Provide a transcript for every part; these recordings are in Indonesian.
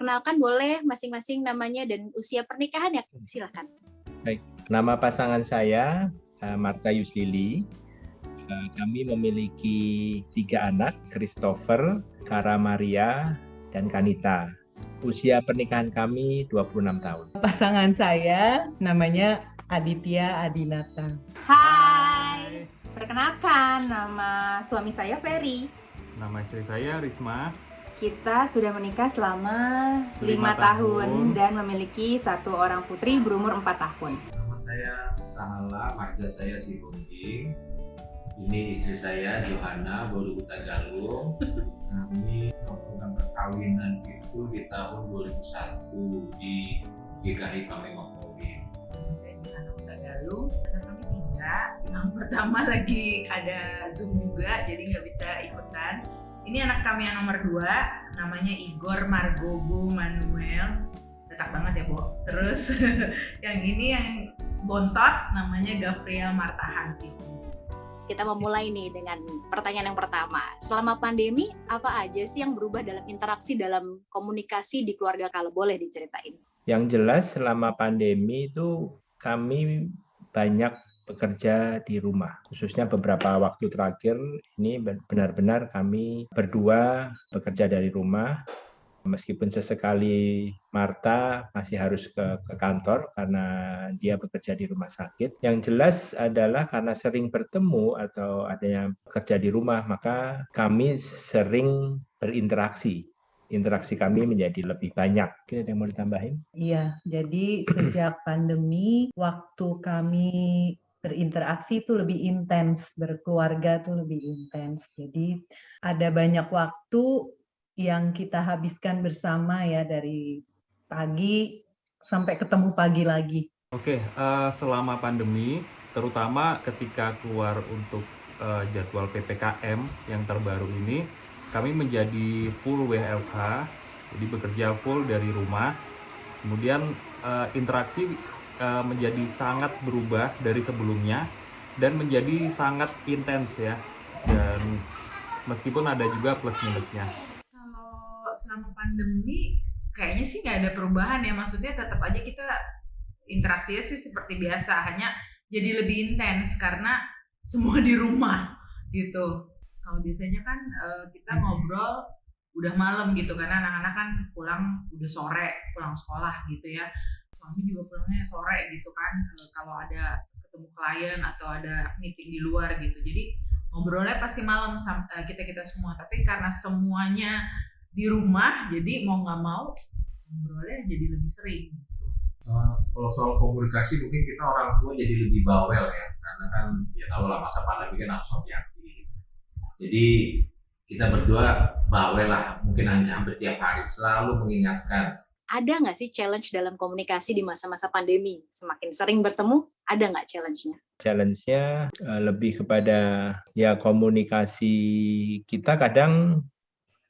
diperkenalkan boleh masing-masing namanya dan usia pernikahan ya, silakan. Baik, nama pasangan saya Marta Yuslili. Kami memiliki 3 anak, Christopher, Kara Maria, dan Kanita. Usia pernikahan kami 26 tahun. Pasangan saya namanya Aditya Adinata. Hai, perkenalkan nama suami saya Ferry. Nama istri saya Risma. Kita sudah menikah selama 5 tahun dan memiliki 1 orang putri berumur 4 tahun. Nama saya Sahala, marga saya Sihunding. Ini istri saya Johanna Boruhuta Galung. Kami melakukan perkawinan itu di tahun 2001 di GKI Pamengopowin. Dan Johanna Boruhuta Galung, karena kami 3. Yang pertama lagi ada Zoom juga, jadi nggak bisa ikutan. Ini anak kami yang nomor 2, namanya Igor Margobo Manuel. Detak banget ya, Bo. Terus yang ini yang bontot, namanya Gavriel Marta Hansi. Kita memulai nih dengan pertanyaan yang pertama. Selama pandemi, apa aja sih yang berubah dalam interaksi, dalam komunikasi di keluarga, kalau boleh diceritain? Yang jelas selama pandemi itu kami banyak bekerja di rumah. Khususnya beberapa waktu terakhir ini benar-benar kami berdua bekerja dari rumah. Meskipun sesekali Marta masih harus ke kantor karena dia bekerja di rumah sakit. Yang jelas adalah karena sering bertemu atau adanya bekerja di rumah, maka kami sering berinteraksi. Interaksi kami menjadi lebih banyak. Ada yang mau ditambahin? Iya, jadi sejak pandemi, waktu kami berinteraksi itu lebih intens, berkeluarga itu lebih intens. Jadi ada banyak waktu yang kita habiskan bersama ya, dari pagi sampai ketemu pagi lagi. Oke, selama pandemi, terutama ketika keluar untuk jadwal PPKM yang terbaru ini, kami menjadi full WFH, jadi bekerja full dari rumah. Kemudian interaksi menjadi sangat berubah dari sebelumnya dan menjadi sangat intens ya. Dan meskipun ada juga plus minusnya. Selama pandemi kayaknya sih nggak ada perubahan ya, maksudnya tetap aja kita interaksinya sih seperti biasa, hanya jadi lebih intens karena semua di rumah gitu. Kalau biasanya kan kita ngobrol udah malam gitu, karena anak-anak kan pulang udah sore, pulang sekolah gitu ya. Suami juga pulangnya sore gitu kan, kalau ada ketemu klien atau ada meeting di luar gitu. Jadi ngobrolnya pasti malam kita semua, tapi karena semuanya di rumah, jadi mau nggak mau ngobrolnya jadi lebih sering. Kalau soal komunikasi mungkin kita orang tua jadi lebih bawel ya, karena kan ya tahu lah masa pandemi kan harus hati-hati. Jadi kita berdua bawel lah, mungkin hampir tiap hari selalu mengingatkan. Ada nggak sih challenge dalam komunikasi di masa-masa pandemi? Semakin sering bertemu, ada nggak challenge-nya? Challenge-nya lebih kepada ya komunikasi kita kadang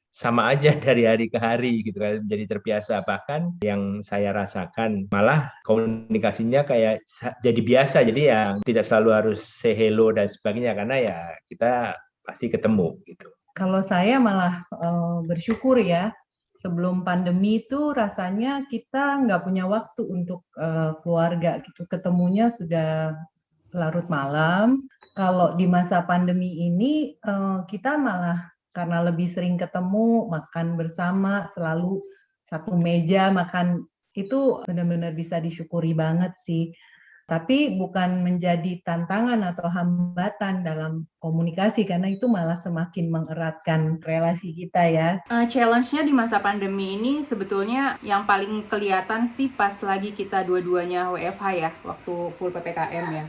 sama aja dari hari ke hari gitu kan, jadi terbiasa. Bahkan yang saya rasakan malah komunikasinya kayak jadi biasa, jadi ya tidak selalu harus say hello dan sebagainya karena ya kita pasti ketemu gitu. Kalau saya malah bersyukur ya, sebelum pandemi itu rasanya kita nggak punya waktu untuk keluarga gitu, ketemunya sudah larut malam. Kalau di masa pandemi ini kita malah karena lebih sering ketemu, makan bersama, selalu satu meja makan, itu benar-benar bisa disyukuri banget sih. Tapi bukan menjadi tantangan atau hambatan dalam komunikasi, karena itu malah semakin mengeratkan relasi kita ya. Challenge-nya di masa pandemi ini sebetulnya yang paling kelihatan sih pas lagi kita dua-duanya WFH ya, waktu full PPKM ya.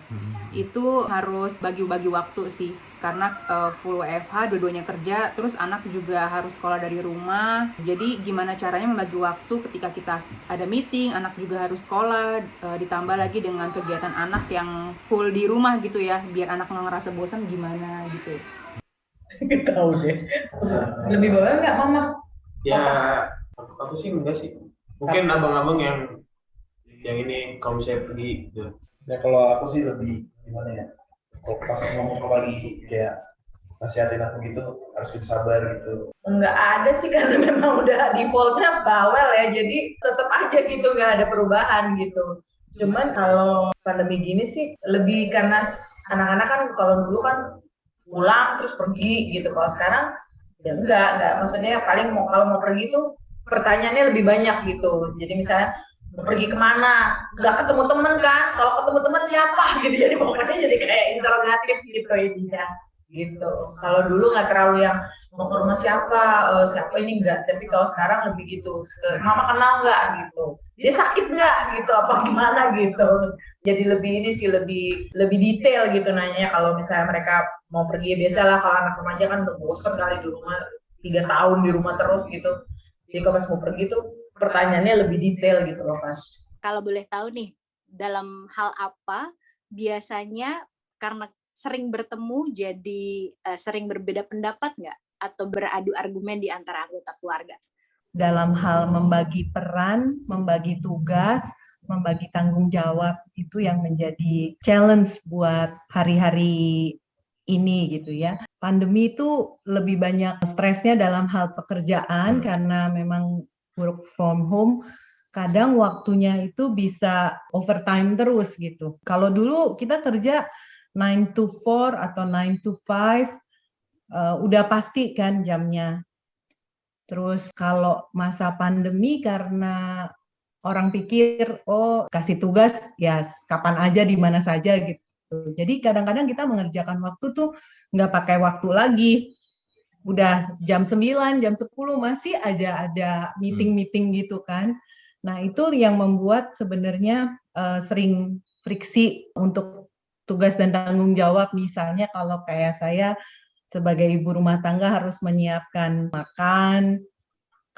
Itu harus bagi-bagi waktu sih, karena full WFH, dua-duanya kerja, terus anak juga harus sekolah dari rumah. Jadi gimana caranya membagi waktu ketika kita ada meeting, anak juga harus sekolah, ditambah lagi dengan kegiatan anak yang full di rumah gitu ya, biar anak nggak ngerasa bosan gimana gitu. Tahu deh. Lebih bawel nggak mama? Ya, aku sih enggak sih. Mungkin abang-abang yang ini kalau saya pergi gitu. Ya kalau aku sih lebih gimana ya, kalau pas ngomong ke pagi kayak nasihatin aku gitu, harus lebih sabar gitu. Nggak ada sih, karena memang udah defaultnya bawel ya, jadi tetap aja gitu, nggak ada perubahan gitu. Cuman kalau pandemi gini sih lebih karena anak-anak kan kalau dulu kan pulang terus pergi gitu, kalau sekarang ya enggak, maksudnya paling kalau mau pergi tuh pertanyaannya lebih banyak gitu. Jadi misalnya mau pergi kemana, nggak ketemu temen kan, kalau ketemu temen siapa gitu, jadi pokoknya jadi kayak interrogatif gitu intinya gitu. Kalau dulu nggak terlalu yang mau ke rumah siapa ini enggak, tapi kalau sekarang lebih gitu, mama kenal nggak gitu, dia sakit nggak gitu, apa gimana gitu. Jadi lebih ini sih, lebih detail gitu nanya. Kalau misalnya mereka mau pergi, biasalah kalau anak remaja kan udah bosen kali di rumah, 3 tahun di rumah terus gitu. Jadi kalau pas mau pergi tuh pertanyaannya lebih detail gitu loh Mas. Kalau boleh tahu nih, dalam hal apa biasanya karena sering bertemu jadi sering berbeda pendapat nggak? Atau beradu argumen di antara anggota keluarga? Dalam hal membagi peran, membagi tugas, membagi tanggung jawab, itu yang menjadi challenge buat hari-hari ini gitu ya. Pandemi itu lebih banyak stresnya dalam hal pekerjaan karena memang work from home. Kadang waktunya itu bisa overtime terus gitu. Kalau dulu kita kerja 9 to 4 atau 9 to 5, udah pasti kan jamnya. Terus kalau masa pandemi karena orang pikir, oh kasih tugas ya kapan aja di mana saja gitu. Jadi kadang-kadang kita mengerjakan waktu tuh nggak pakai waktu lagi. Udah jam 9, jam 10 masih ada meeting-meeting gitu kan. Nah itu yang membuat sebenarnya sering friksi untuk tugas dan tanggung jawab. Misalnya kalau kayak saya sebagai ibu rumah tangga harus menyiapkan makan,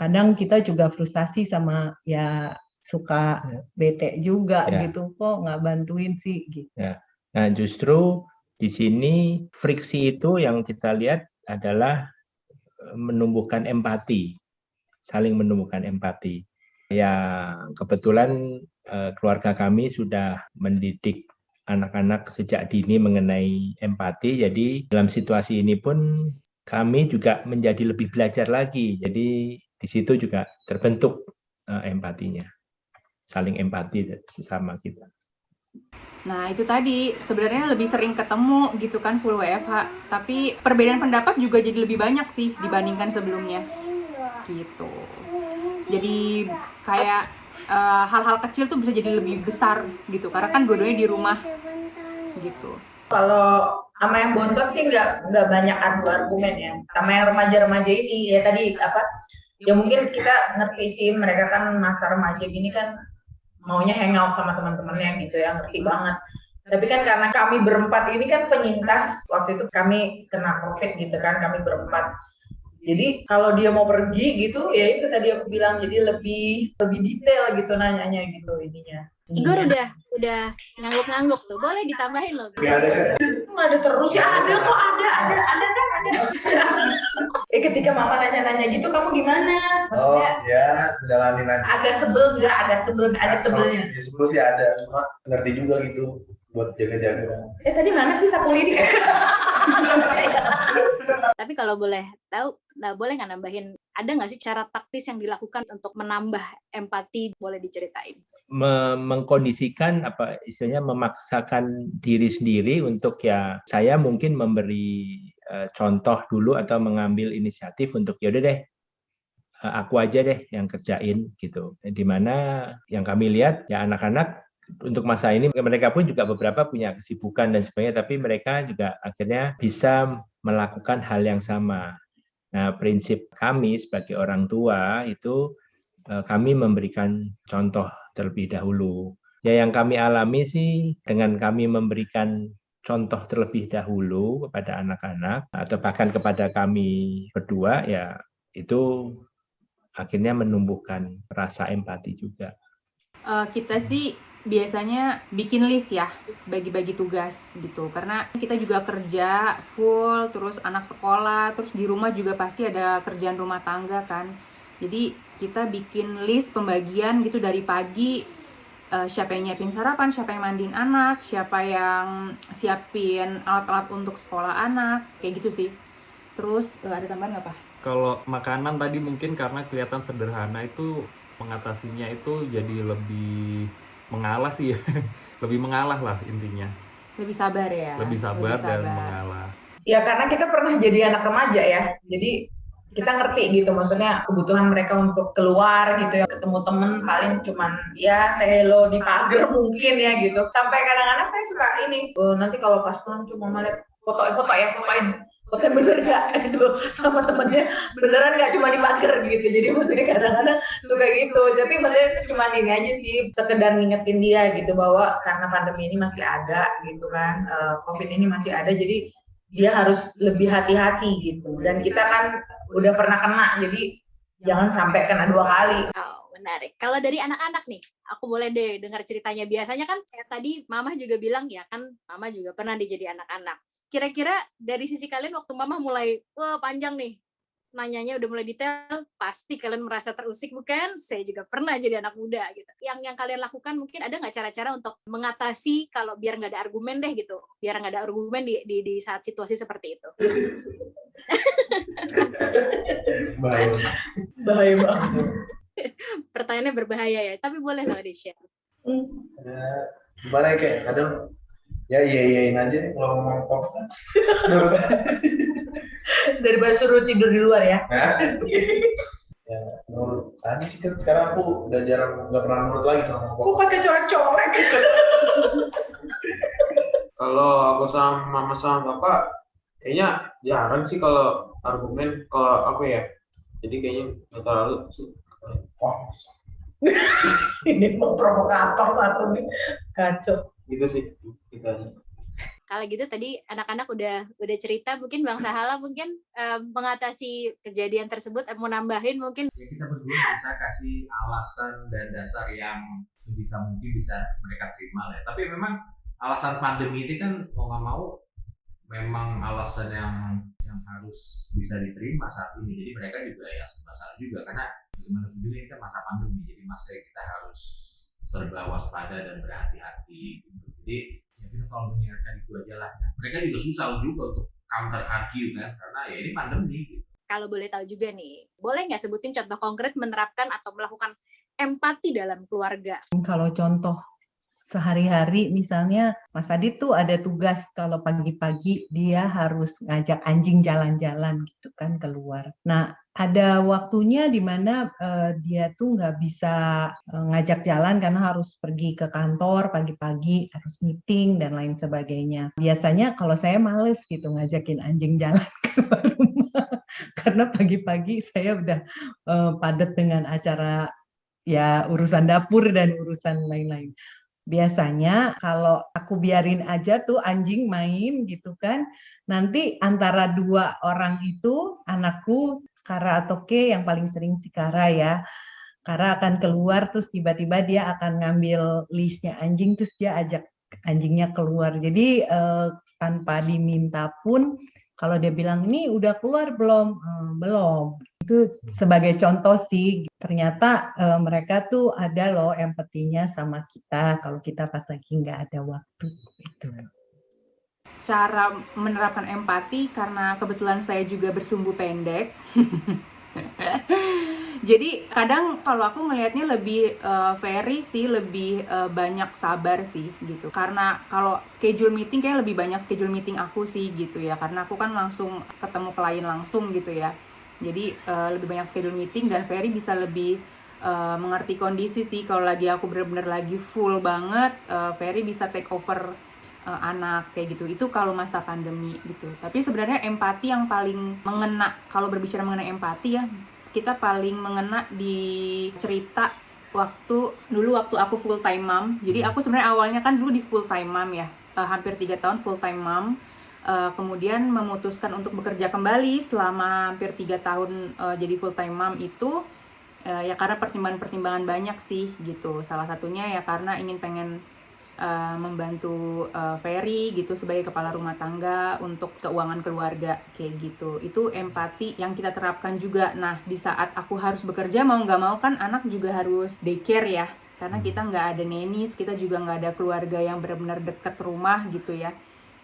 kadang kita juga frustasi sama ya suka bete juga gitu, kok nggak bantuin sih gitu. Ya. Nah justru di sini friksi itu yang kita lihat adalah menumbuhkan empati, saling menumbuhkan empati. Ya kebetulan keluarga kami sudah mendidik anak-anak sejak dini mengenai empati, jadi dalam situasi ini pun kami juga menjadi lebih belajar lagi, jadi di situ juga terbentuk empatinya, saling empati sesama kita. Nah itu tadi sebenarnya lebih sering ketemu gitu kan full WFH, tapi perbedaan pendapat juga jadi lebih banyak sih dibandingkan sebelumnya gitu. Jadi kayak hal-hal kecil tuh bisa jadi lebih besar gitu, karena kan dua-duanya di rumah gitu. Kalau sama yang bontot sih nggak banyak adu argumen ya. Sama yang remaja-remaja ini ya tadi ya mungkin kita ngerti sih, mereka kan masa remaja gini kan maunya hangout sama teman-temannya gitu ya, ngerti banget. Tapi kan karena kami berempat ini kan penyintas, waktu itu kami kena COVID gitu kan, kami berempat. Jadi kalau dia mau pergi gitu, ya itu tadi aku bilang, jadi lebih detail gitu nanyanya gitu ininya. Igor udah ngangguk-ngangguk tuh, boleh ditambahin loh. Ada terus ya, ada kok, ada. Ketika mama nanya-nanya gitu, kamu gimana? Maksudnya, ya jalanin aja. ada sebel nggak? Ada sebelnya. Di sebelum sih ada, cuma ngerti juga gitu buat jaga-jaga. Tadi mana sih sapu lidi? Tapi kalau boleh tahu, boleh nggak nambahin, ada nggak sih cara taktis yang dilakukan untuk menambah empati, boleh diceritain? Mengkondisikan istilahnya memaksakan diri sendiri untuk ya saya mungkin memberi contoh dulu atau mengambil inisiatif untuk yaudah deh aku aja deh yang kerjain gitu. Dimana yang kami lihat ya anak-anak untuk masa ini mereka pun juga beberapa punya kesibukan dan sebagainya, tapi mereka juga akhirnya bisa melakukan hal yang sama. Nah prinsip kami sebagai orang tua itu kami memberikan contoh terlebih dahulu. Ya yang kami alami sih dengan kami memberikan contoh terlebih dahulu kepada anak-anak atau bahkan kepada kami berdua, ya itu akhirnya menumbuhkan rasa empati juga. Kita sih biasanya bikin list ya, bagi-bagi tugas gitu, karena kita juga kerja full, terus anak sekolah, terus di rumah juga pasti ada kerjaan rumah tangga kan. Jadi kita bikin list pembagian gitu dari pagi, siapa yang nyiapin sarapan, siapa yang mandiin anak, siapa yang siapin alat-alat untuk sekolah anak, kayak gitu sih. Terus ada tambahan nggak, Pak? Kalau makanan tadi mungkin karena kelihatan sederhana itu mengatasinya itu jadi lebih mengalah sih ya. Lebih mengalah lah intinya. Lebih sabar ya. Lebih sabar dan mengalah. Ya karena kita pernah jadi anak remaja ya, jadi kita ngerti gitu, maksudnya kebutuhan mereka untuk keluar gitu ya, ketemu temen paling cuman ya say hello di pagar mungkin ya gitu. Sampai kadang-kadang saya suka ini, nanti kalau pas pulang cuma melihat fotoin bener gak gitu sama temennya, beneran gak cuma di pagar gitu. Jadi maksudnya kadang-kadang suka gitu, tapi maksudnya itu cuma ini aja sih, sekedar ngingetin dia gitu bahwa karena pandemi ini masih ada gitu kan, COVID ini masih ada, jadi dia harus lebih hati-hati gitu. Dan kita kan udah pernah kena, jadi jangan sampai kena 2 kali. Oh, menarik. Kalau dari anak-anak nih, aku boleh deh dengar ceritanya. Biasanya kan kayak tadi Mama juga bilang ya kan, Mama juga pernah jadi anak-anak. Kira-kira dari sisi kalian waktu Mama mulai, wah panjang nih, nanyanya udah mulai detail, pasti kalian merasa terusik bukan? Saya juga pernah jadi anak muda gitu. Yang kalian lakukan mungkin ada nggak cara-cara untuk mengatasi kalau biar nggak ada argumen deh gitu, biar nggak ada argumen di saat situasi seperti itu. Bahaya banget. Pertanyaannya berbahaya ya, tapi boleh lah di-share. Gimana ya, kayak kadang ya iyain aja nih kalau ngomong apa. Daripada suruh tidur di luar ya. Ya, menurut tadi sih kan sekarang aku udah jarang, nggak pernah nurut lagi sama Kok pakai colek-colek? Kalau aku sama mama sama bapak, kayaknya jarang sih kalau argumen kalau aku ya. Jadi kayaknya nggak terlalu Ini mau provokator satu nih, kacau. gitu sih kita. Kalau gitu tadi anak-anak udah cerita, mungkin Bang Sahala mungkin mengatasi kejadian tersebut, mau nambahin mungkin. Ya, kita berdua bisa kasih alasan dan dasar yang sebisa mungkin bisa mereka terima lah. Tapi memang alasan pandemi ini kan mau nggak mau memang alasan yang harus bisa diterima saat ini. Jadi mereka juga ya serba salah juga, karena bagaimanapun juga ini kan masa pandemi, jadi masa yang kita harus serba waspada dan berhati-hati gitu. Jadi ya kita selalu mengingatkan itu aja lah. Mereka juga susah juga untuk counter argue kan, karena ya ini pandemi gitu. Kalau boleh tahu juga nih, boleh nggak sebutin contoh konkret menerapkan atau melakukan empati dalam keluarga? Kalau contoh sehari-hari misalnya Mas Adit tuh ada tugas kalau pagi-pagi dia harus ngajak anjing jalan-jalan gitu kan keluar. Nah ada waktunya di mana dia tuh nggak bisa ngajak jalan karena harus pergi ke kantor pagi-pagi, harus meeting dan lain sebagainya. Biasanya kalau saya males gitu ngajakin anjing jalan keluar rumah karena pagi-pagi saya udah padat dengan acara ya urusan dapur dan urusan lain-lain. Biasanya kalau aku biarin aja tuh anjing main gitu kan, nanti antara 2 orang itu, anakku Kara atau Ke, yang paling sering si Kara ya, Kara akan keluar terus tiba-tiba dia akan ngambil leash-nya anjing terus dia ajak anjingnya keluar. Jadi tanpa diminta pun kalau dia bilang ini udah keluar belum? Belum. Itu sebagai contoh sih, ternyata mereka tuh ada loh empatinya sama kita kalau kita pas lagi nggak ada waktu itu. Cara menerapkan empati karena kebetulan saya juga bersumbu pendek. Jadi kadang kalau aku melihatnya lebih Ferry sih lebih banyak sabar sih gitu. Karena kalau schedule meeting kayak lebih banyak schedule meeting aku sih gitu ya. Karena aku kan langsung ketemu klien langsung gitu ya. Jadi lebih banyak schedule meeting dan Ferry bisa lebih mengerti kondisi sih. Kalau lagi aku benar-benar lagi full banget, Ferry bisa take over anak kayak gitu. Itu kalau masa pandemi gitu. Tapi sebenarnya empati yang paling mengena, kalau berbicara mengenai empati ya, kita paling mengena di cerita waktu aku full time mom. Jadi aku sebenarnya awalnya kan dulu di full time mom ya, hampir 3 tahun full time mom. Kemudian memutuskan untuk bekerja kembali selama hampir 3 tahun jadi full time mom itu ya karena pertimbangan-pertimbangan banyak sih gitu. Salah satunya ya karena pengen membantu Ferry gitu sebagai kepala rumah tangga untuk keuangan keluarga kayak gitu. Itu empati yang kita terapkan juga. Nah di saat aku harus bekerja mau nggak mau kan anak juga harus daycare ya, karena kita nggak ada nannies, kita juga nggak ada keluarga yang benar-benar deket rumah gitu ya.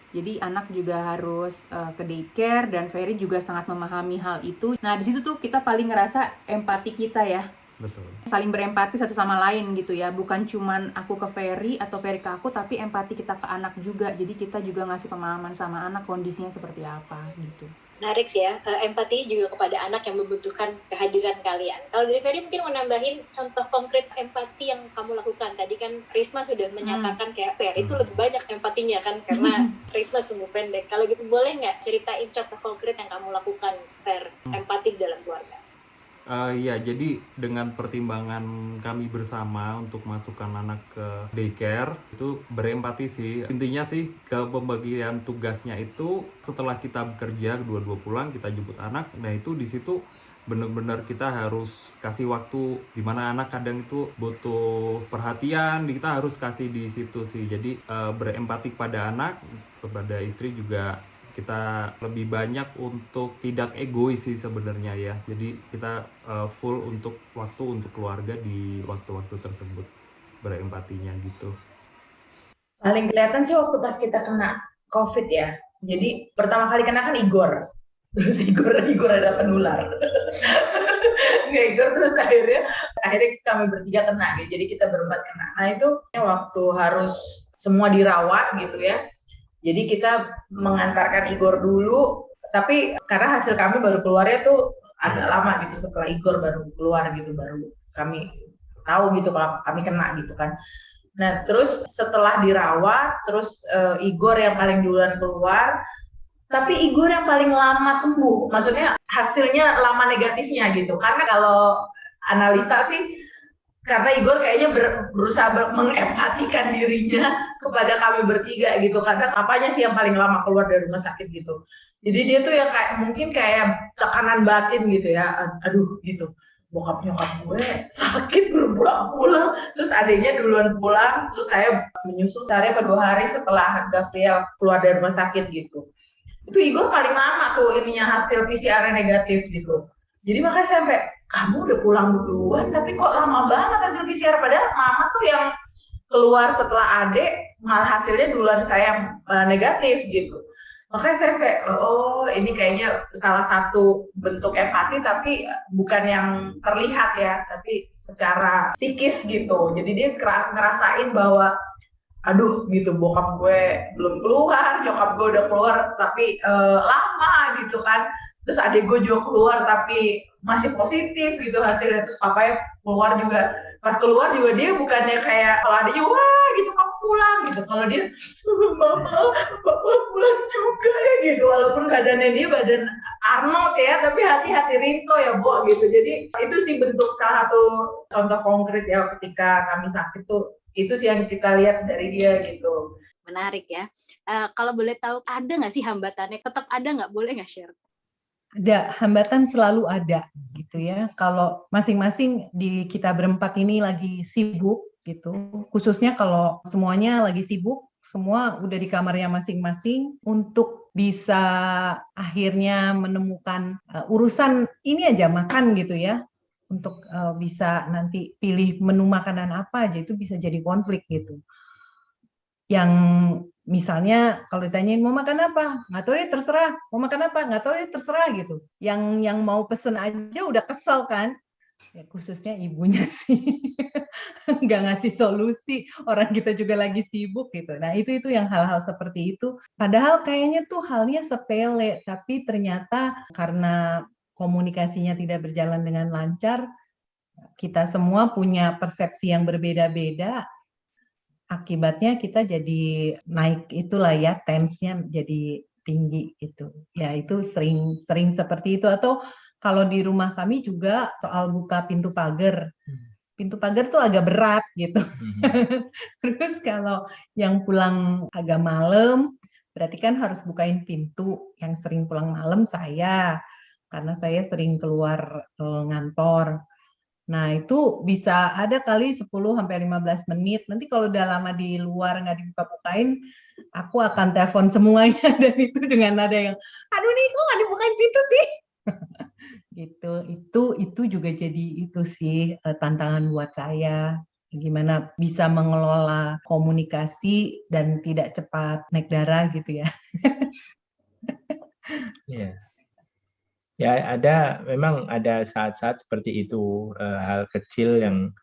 Jadi anak juga harus ke daycare dan Ferry juga sangat memahami hal itu. Nah, di situ tuh kita paling ngerasa empati kita ya. Betul. Saling berempati satu sama lain gitu ya. Bukan cuman aku ke Ferry atau Ferry ke aku, tapi empati kita ke anak juga. Jadi kita juga ngasih pemahaman sama anak kondisinya seperti apa gitu. Menarik sih ya, empati juga kepada anak yang membutuhkan kehadiran kalian. Kalau dari Ferry mungkin mau nambahin contoh konkret empati yang kamu lakukan. Tadi kan Risma sudah menyatakan kayak Ferry itu lebih banyak empatinya kan, karena Risma sumbu pendek. Kalau gitu boleh nggak ceritain contoh konkret yang kamu lakukan, Fer, empati dalam keluarga? Ya, jadi dengan pertimbangan kami bersama untuk masukkan anak ke daycare, itu berempati sih. Intinya sih ke pembagian tugasnya itu setelah kita bekerja, dua-dua pulang, kita jemput anak. Nah itu di situ benar-benar kita harus kasih waktu, dimana anak kadang itu butuh perhatian, kita harus kasih di situ sih. Jadi berempati kepada anak, kepada istri juga kita lebih banyak untuk tidak egois sih sebenarnya ya. Jadi kita full untuk waktu untuk keluarga di waktu-waktu tersebut, berempatinya gitu. Paling kelihatan sih waktu pas kita kena COVID ya. Jadi pertama kali kena kan Igor. Terus Igor ada penular. Igor terus akhirnya kami bertiga kena gitu. Jadi kita berempat kena. Nah itu waktu harus semua dirawat gitu ya. Jadi kita mengantarkan Igor dulu, tapi karena hasil kami baru keluarnya tuh agak lama gitu, setelah Igor baru keluar gitu, baru kami tahu gitu kalau kami kena gitu kan. Nah terus setelah dirawat, terus Igor yang paling duluan keluar, tapi Igor yang paling lama sembuh, maksudnya hasilnya lama negatifnya gitu. Karena kalau analisa sih, karena Igor kayaknya berusaha mengempatikan dirinya kepada kami bertiga gitu, karena apanya sih yang paling lama keluar dari rumah sakit gitu. Jadi dia tuh yang kayak mungkin kayak tekanan batin gitu ya, aduh gitu, bokap nyokap gue sakit berulang-ulang, terus adiknya duluan pulang, terus saya menyusul sehari atau 2 hari setelah Gabriel keluar dari rumah sakit gitu. Itu Igor paling lama tuh ininya hasil PCR negatif gitu. Jadi makanya sampai kamu udah pulang duluan, tapi kok lama banget hasil PCR, padahal mama tuh yang keluar setelah adik, malah hasilnya duluan saya negatif gitu. Makanya saya kayak, oh ini kayaknya salah satu bentuk empati, tapi bukan yang terlihat ya, tapi secara psikis gitu. Jadi dia ngerasain bahwa, aduh gitu, bokap gue belum keluar, nyokap gue udah keluar, tapi lama gitu kan. Terus adik gue juga keluar tapi masih positif gitu hasilnya, terus papanya keluar juga, pas keluar juga dia bukannya kayak kalau adiknya wah gitu kamu pulang gitu, kalau dia mama papa pulang juga ya gitu, walaupun badannya dia badan Arnold ya, tapi hati-hati Rinto ya Bo gitu. Jadi itu sih bentuk salah satu contoh konkret ya ketika kami sakit tuh, itu sih yang kita lihat dari dia gitu. Menarik ya. Kalau boleh tahu ada nggak sih hambatannya? Tetap ada nggak? Boleh nggak share? Ada, hambatan selalu ada gitu ya. Kalau masing-masing di kita berempat ini lagi sibuk gitu, khususnya kalau semuanya lagi sibuk, semua udah di kamarnya masing-masing, untuk bisa akhirnya menemukan urusan ini aja makan gitu ya, untuk bisa nanti pilih menu makanan apa aja, itu bisa jadi konflik gitu. Yang misalnya kalau ditanyain mau makan apa, nggak tahu ya terserah, mau makan apa, nggak tahu ya terserah gitu. Yang mau pesen aja udah kesel kan, ya, khususnya ibunya sih, nggak ngasih solusi, orang kita juga lagi sibuk gitu. Nah itu yang hal-hal seperti itu, padahal kayaknya tuh halnya sepele, tapi ternyata karena komunikasinya tidak berjalan dengan lancar, kita semua punya persepsi yang berbeda-beda, akibatnya kita jadi naik itulah ya, tensinya jadi tinggi gitu. Ya itu sering seperti itu. Atau kalau di rumah kami juga soal buka pintu pagar. Pintu pagar tuh agak berat gitu. Terus kalau yang pulang agak malam, berarti kan harus bukain pintu. Yang sering pulang malam saya, karena saya sering keluar ngantor. Nah, itu bisa ada kali 10-15 menit. Nanti kalau udah lama di luar nggak dibuka-bukain, aku akan telepon semuanya, dan itu dengan nada yang, aduh nih, kok nggak dibukain pintu sih? Gitu. Itu juga jadi itu sih tantangan buat saya. Gimana bisa mengelola komunikasi dan tidak cepat naik darah gitu ya. Yes. Ya memang ada saat-saat seperti itu, hal kecil yang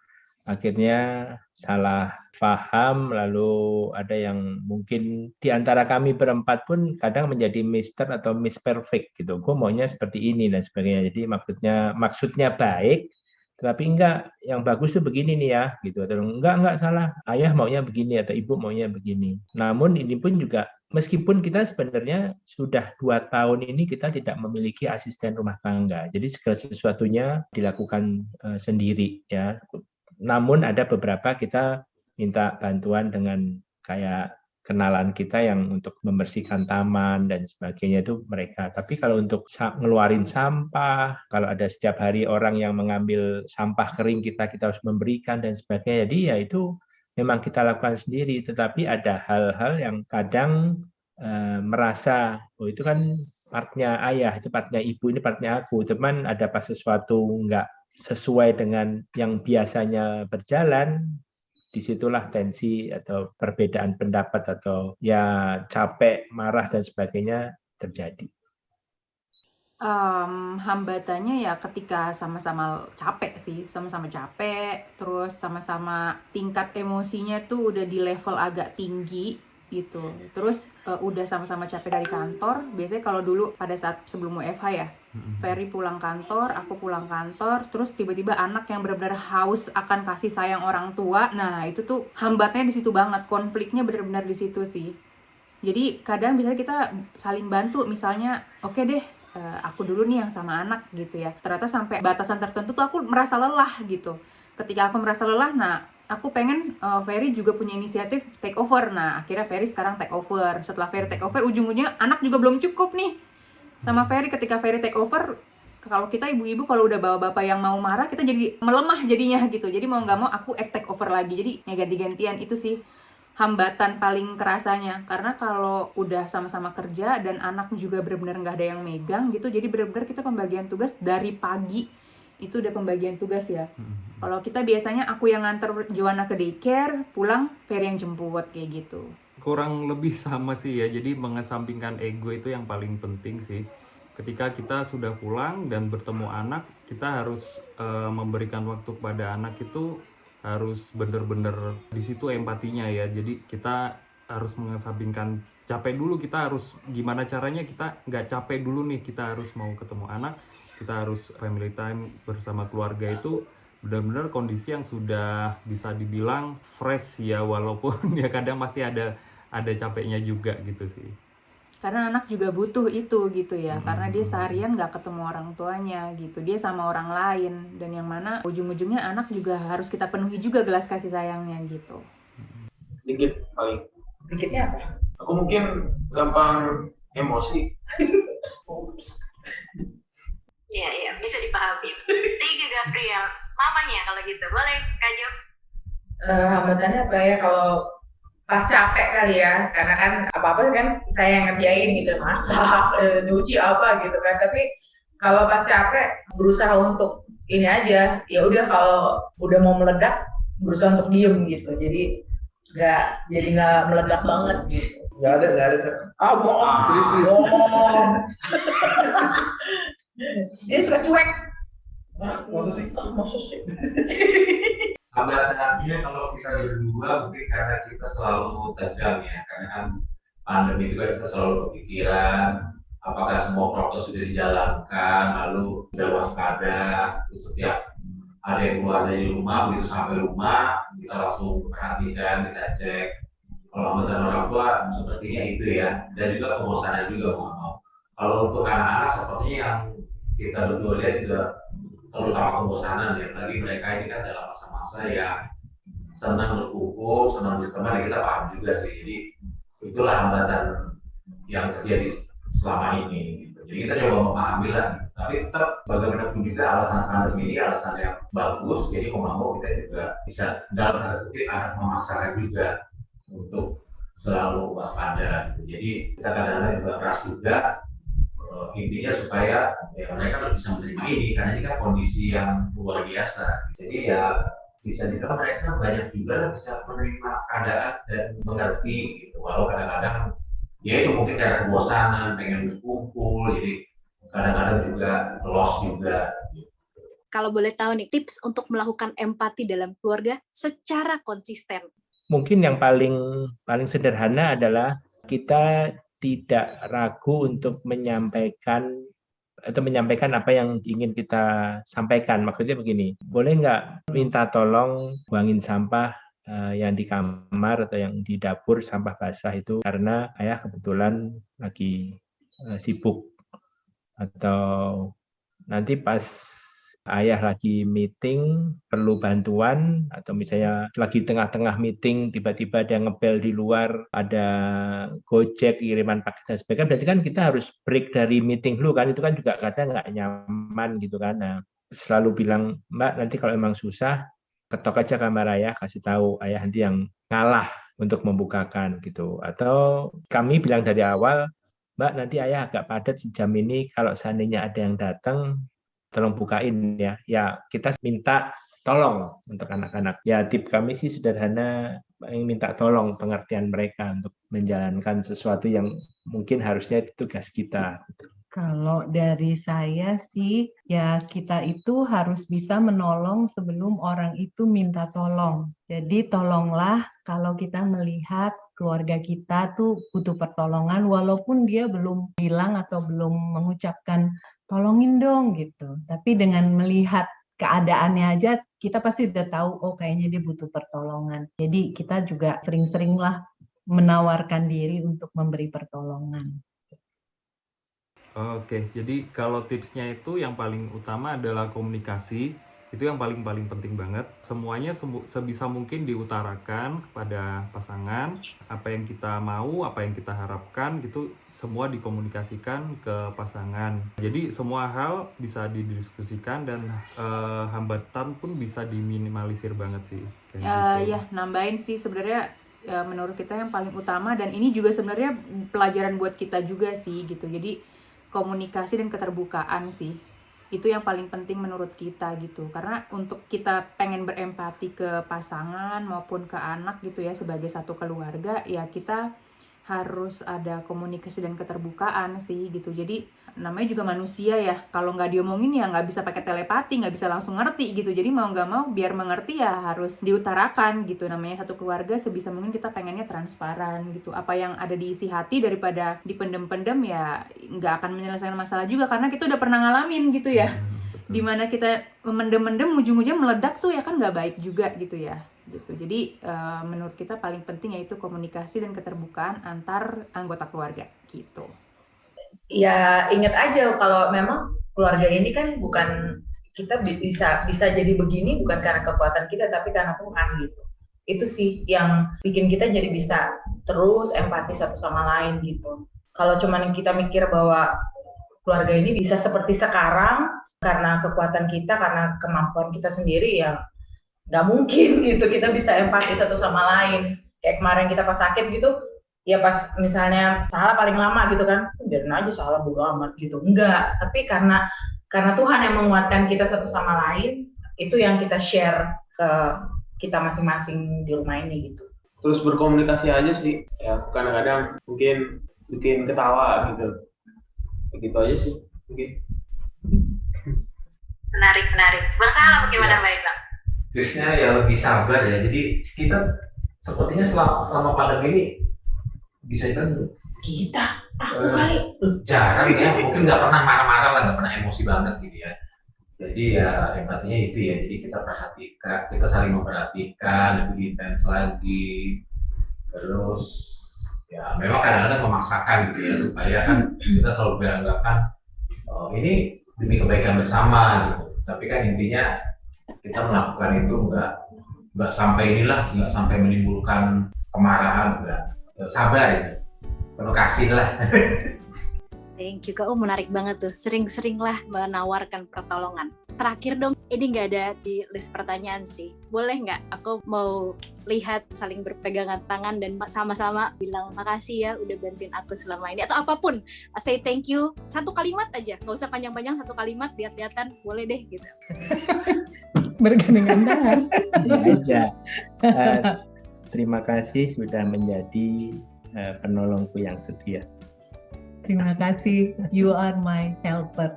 akhirnya salah paham, lalu ada yang mungkin di antara kami berempat pun kadang menjadi Mister atau Miss Perfect gitu. Gue maunya seperti ini dan sebagainya. Jadi maksudnya baik, tetapi enggak, yang bagus tuh begini nih ya, gitu. Atau enggak salah, ayah maunya begini atau ibu maunya begini. Namun ini pun juga, meskipun kita sebenarnya sudah 2 tahun ini kita tidak memiliki asisten rumah tangga. Jadi segala sesuatunya dilakukan sendiri ya. Namun ada beberapa kita minta bantuan dengan kayak kenalan kita yang untuk membersihkan taman dan sebagainya itu mereka. Tapi kalau untuk ngeluarin sampah, kalau ada setiap hari orang yang mengambil sampah kering kita harus memberikan dan sebagainya. Jadi ya itu memang kita lakukan sendiri. Tetapi ada hal-hal yang kadang merasa, oh itu kan partnya ayah, itu partnya ibu, ini partnya aku. Cuman ada pas sesuatu nggak sesuai dengan yang biasanya berjalan, disitulah tensi atau perbedaan pendapat atau ya capek, marah dan sebagainya terjadi. Hambatannya ya ketika sama-sama capek sih, sama-sama capek, terus sama-sama tingkat emosinya tuh udah di level agak tinggi gitu. Terus udah sama-sama capek dari kantor. Biasanya kalau dulu pada saat sebelum WFH ya, Ferry pulang kantor, aku pulang kantor, terus tiba-tiba anak yang benar-benar haus akan kasih sayang orang tua. Nah, itu tuh hambatnya di situ banget, konfliknya benar-benar di situ sih. Jadi kadang biasanya kita saling bantu, misalnya oke deh, aku dulu nih yang sama anak gitu ya. Ternyata sampai batasan tertentu tuh aku merasa lelah gitu. Ketika aku merasa lelah, nah aku pengen Ferry juga punya inisiatif take over. Nah, akhirnya Ferry sekarang take over. Setelah Ferry take over, ujung-ujungnya anak juga belum cukup nih sama Ferry. Ketika Ferry take over, kalau kita ibu-ibu kalau udah bawa bapak yang mau marah, kita jadi melemah jadinya gitu. Jadi mau nggak mau aku take over lagi. Jadi ya ganti-gantian, itu sih hambatan paling kerasanya. Karena kalau udah sama-sama kerja dan anak juga benar-benar nggak ada yang megang gitu, jadi benar-benar kita pembagian tugas dari pagi. Itu udah pembagian tugas ya. Kalau kita biasanya aku yang nganter Joanna ke daycare, pulang Ferry yang jemput kayak gitu. Kurang lebih sama sih ya, jadi mengesampingkan ego itu yang paling penting sih. Ketika kita sudah pulang dan bertemu anak, kita harus memberikan waktu kepada anak itu harus benar-benar di situ empatinya ya. Jadi kita harus mengesampingkan capek dulu, kita harus gimana caranya kita nggak capek dulu nih, kita harus mau ketemu anak, kita harus family time bersama keluarga. Itu benar-benar kondisi yang sudah bisa dibilang fresh ya, walaupun ya kadang masih ada capeknya juga gitu sih. Karena anak juga butuh itu gitu ya, karena dia seharian nggak ketemu orang tuanya gitu, dia sama orang lain, dan yang mana ujung-ujungnya anak juga harus kita penuhi juga gelas kasih sayangnya gitu. Dikit paling. Dikitnya apa? Aku mungkin gampang emosi. Iya, bisa dipahami. Thank you Gabriel. Mamanya kalau gitu, boleh Kak Jo? Hambatannya apa ya, kalau pas capek kali ya, karena kan apa-apa kan saya yang ngerjain gitu, masak, nyuci apa gitu kan. Tapi kalau pas capek berusaha untuk ini aja, ya udah kalau udah mau meledak berusaha untuk diem gitu. Jadi nggak meledak banget gitu. Nggak ada. Bohong. Serius. Dia suka cuek. Masa sih? Hambatannya kalau kita berdua mungkin karena kita selalu tegang ya, karena kan pandemi itu kan kita selalu kepikiran apakah semua prokes sudah dijalankan, lalu sudah waspada. Terus setiap ada yang keluar dari rumah, begitu sampai rumah kita langsung perhatikan, kita cek. Kalau hambatan orang tua sepertinya itu ya, dan juga kebosanan juga mau. Kalau untuk anak-anak sepertinya yang kita berdua lihat juga terutama kebosanan ya, bagi mereka ini kan dalam masa-masa yang senang berkumpul, senang berteman, kita paham juga sih. Jadi itulah hambatan yang terjadi selama ini. Jadi kita coba memahami lah, tapi tetap bagaimanapun juga alasan pandemi ini alasan yang bagus. Jadi mau kita juga bisa dalam tanda kutip memaksakan juga untuk selalu waspada. Jadi kita kadang-kadang juga keras juga. Intinya supaya ya mereka harus bisa menerima ini, karena ini kan kondisi yang luar biasa. Jadi ya bisa dibilang mereka banyak juga bisa menerima keadaan dan mengerti gitu. Walau kadang-kadang ya itu mungkin karena kebosanan, pengen berkumpul, jadi kadang-kadang juga lost juga. Kalau boleh tahu nih, tips untuk melakukan empati dalam keluarga secara konsisten. Mungkin yang paling sederhana adalah kita tidak ragu untuk menyampaikan apa yang ingin kita sampaikan. Maksudnya begini, boleh nggak minta tolong buangin sampah yang di kamar atau yang di dapur, sampah basah itu karena ayah kebetulan lagi sibuk, atau nanti pas ayah lagi meeting perlu bantuan, atau misalnya lagi tengah-tengah meeting tiba-tiba ada ngebel di luar, ada Gojek kiriman paket dan sebagainya, berarti kan kita harus break dari meeting dulu kan, itu kan juga kadang nggak nyaman gitu kan. Nah, selalu bilang, Mbak nanti kalau emang susah ketok aja kamar ayah, kasih tahu ayah nanti yang ngalah untuk membukakan gitu. Atau kami bilang dari awal, Mbak nanti ayah agak padat sejam ini, kalau seandainya ada yang datang tolong bukain ya. Ya kita minta tolong untuk anak-anak. Ya tip kami sih sederhana, yang minta tolong pengertian mereka untuk menjalankan sesuatu yang mungkin harusnya itu tugas kita. Kalau dari saya sih, ya kita itu harus bisa menolong sebelum orang itu minta tolong. Jadi tolonglah kalau kita melihat keluarga kita tuh butuh pertolongan, walaupun dia belum bilang atau belum mengucapkan tolongin dong gitu. Tapi dengan melihat keadaannya aja, kita pasti udah tahu, oh kayaknya dia butuh pertolongan. Jadi kita juga sering-seringlah menawarkan diri untuk memberi pertolongan. Oke, jadi kalau tipsnya itu yang paling utama adalah komunikasi. Itu yang paling penting banget. Semuanya sebisa mungkin diutarakan kepada pasangan. Apa yang kita mau, apa yang kita harapkan, gitu semua dikomunikasikan ke pasangan. Jadi semua hal bisa didiskusikan dan hambatan pun bisa diminimalisir banget sih. Ya, nambahin sih sebenarnya menurut kita yang paling utama, dan ini juga sebenarnya pelajaran buat kita juga sih gitu. Jadi komunikasi dan keterbukaan sih. Itu yang paling penting menurut kita gitu, karena untuk kita pengen berempati ke pasangan maupun ke anak gitu ya, sebagai satu keluarga ya kita harus ada komunikasi dan keterbukaan sih gitu. Jadi namanya juga manusia ya, kalau nggak diomongin ya nggak bisa pakai telepati, nggak bisa langsung ngerti gitu. Jadi mau nggak mau biar mengerti ya harus diutarakan gitu. Namanya satu keluarga, sebisa mungkin kita pengennya transparan gitu. Apa yang ada di isi hati daripada dipendem-pendem ya nggak akan menyelesaikan masalah juga, karena kita udah pernah ngalamin gitu ya. Dimana kita mendem-mendem ujung-ujungnya meledak tuh ya kan nggak baik juga gitu ya. Gitu. Jadi menurut kita paling penting yaitu komunikasi dan keterbukaan antar anggota keluarga gitu. Ya ingat aja kalau memang keluarga ini kan bukan kita bisa jadi begini bukan karena kekuatan kita tapi karena Tuhan gitu. Itu sih yang bikin kita jadi bisa terus empati satu sama lain gitu. Kalau cuman kita mikir bahwa keluarga ini bisa seperti sekarang karena kekuatan kita, karena kemampuan kita sendiri, ya nggak mungkin gitu kita bisa empati satu sama lain. Kayak kemarin kita pas sakit gitu, ya pas misalnya salah paling lama gitu kan, biarin aja salah bodo amat gitu. Enggak, tapi karena Tuhan yang menguatkan kita satu sama lain, itu yang kita share ke kita masing-masing di rumah ini gitu. Terus berkomunikasi aja sih, ya kadang-kadang mungkin bikin ketawa gitu. Begitu aja sih mungkin. Menarik. Bang Salam gimana Mbak Bang? Tipsnya ya lebih sabar ya. Jadi kita sepertinya selama pandemi ini bisa aku kali jarang ya, mungkin nggak pernah marah-marah lah, nggak pernah emosi banget gitu ya. Jadi ya empatinya itu ya. Jadi kita perhatikan, kita saling memperhatikan, lebih intens lagi. Terus ya memang kadang-kadang memaksakan gitu ya supaya kan kita selalu beranggapan ini demi kebaikan bersama gitu. Tapi kan intinya kita melakukan itu nggak sampai menimbulkan kemarahan, nggak, sabar ya, penuh kasih lah. Thank you Kak, menarik banget tuh, sering-seringlah menawarkan pertolongan. Terakhir dong, ini nggak ada di list pertanyaan sih, boleh nggak aku mau lihat saling berpegangan tangan dan sama-sama bilang makasih ya udah bantuin aku selama ini, atau apapun, say thank you, satu kalimat aja, nggak usah panjang-panjang, satu kalimat lihat-lihatan, boleh deh gitu. bergandengan tangan. Bisa aja. Terima kasih sudah menjadi penolongku yang setia. Terima kasih, you are my helper.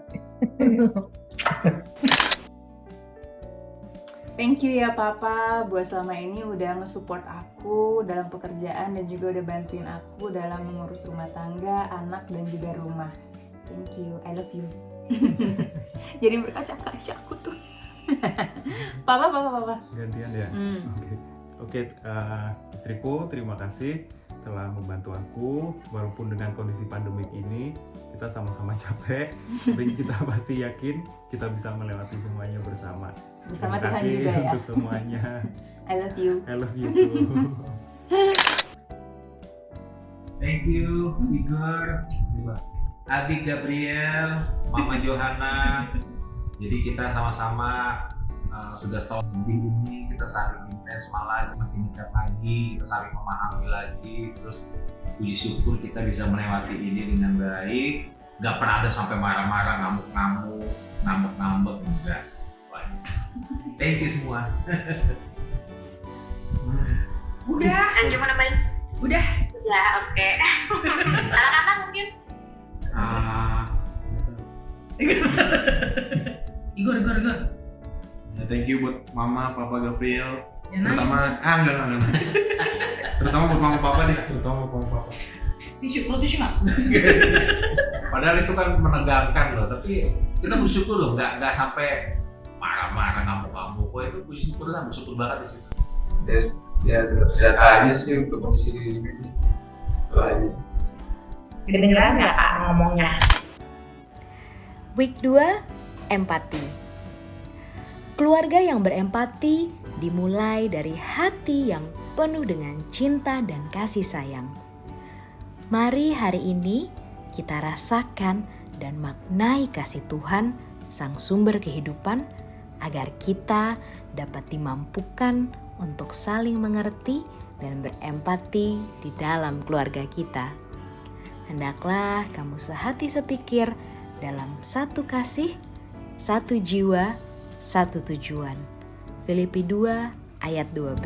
Thank you ya Papa buat selama ini udah nge-support aku dalam pekerjaan dan juga udah bantuin aku dalam mengurus rumah tangga, anak dan juga rumah. Thank you, I love you. Jadi berkaca-kaca aku tuh. Papa. Gantian ya. Oke, istriku terima kasih telah membantu aku walaupun dengan kondisi pandemik ini kita sama-sama capek, tapi kita pasti yakin kita bisa melewati semuanya bersama. Bersama Terima Tuhan kasih juga ya. untuk semuanya. I love you. I love you too. Thank you, Igor, Adik Gabriel, Mama Johanna. Jadi kita sama-sama sudah setahun lebih ini kita saling intens malah makin dekat lagi, kita saling memahami lagi, terus puji syukur kita bisa melewati ini dengan baik. Gak pernah ada sampai marah-marah, ngamuk-ngamuk, ngambek-ngambek, enggak. Thank you semua. Udah. Dan cuma nambahin. Udah. Ya, oke. Anak-anak mungkin. Igor. Ya, thank you buat Mama, Papa Gabriel. Ya, Terutama, enggak. Terutama buat Mama Papa deh, terutama buat Mama Papa. Tisu nggak? Padahal itu kan menegangkan loh, tapi kita bersyukur loh, nggak sampai marah-marah, ngamuk-ngamuk. Wah itu puji syukur lah, bersyukur banget di situ. Ya terus aja sih untuk kondisi ini. Itu aja. Kedengeran nggak Kak ngomongnya? Week 2, empati. Keluarga yang berempati dimulai dari hati yang penuh dengan cinta dan kasih sayang. Mari hari ini kita rasakan dan maknai kasih Tuhan, Sang Sumber kehidupan, agar kita dapat dimampukan untuk saling mengerti dan berempati di dalam keluarga kita. Hendaklah kamu sehati sepikir dalam satu kasih, satu jiwa, satu tujuan. Filipi 2 ayat 2b.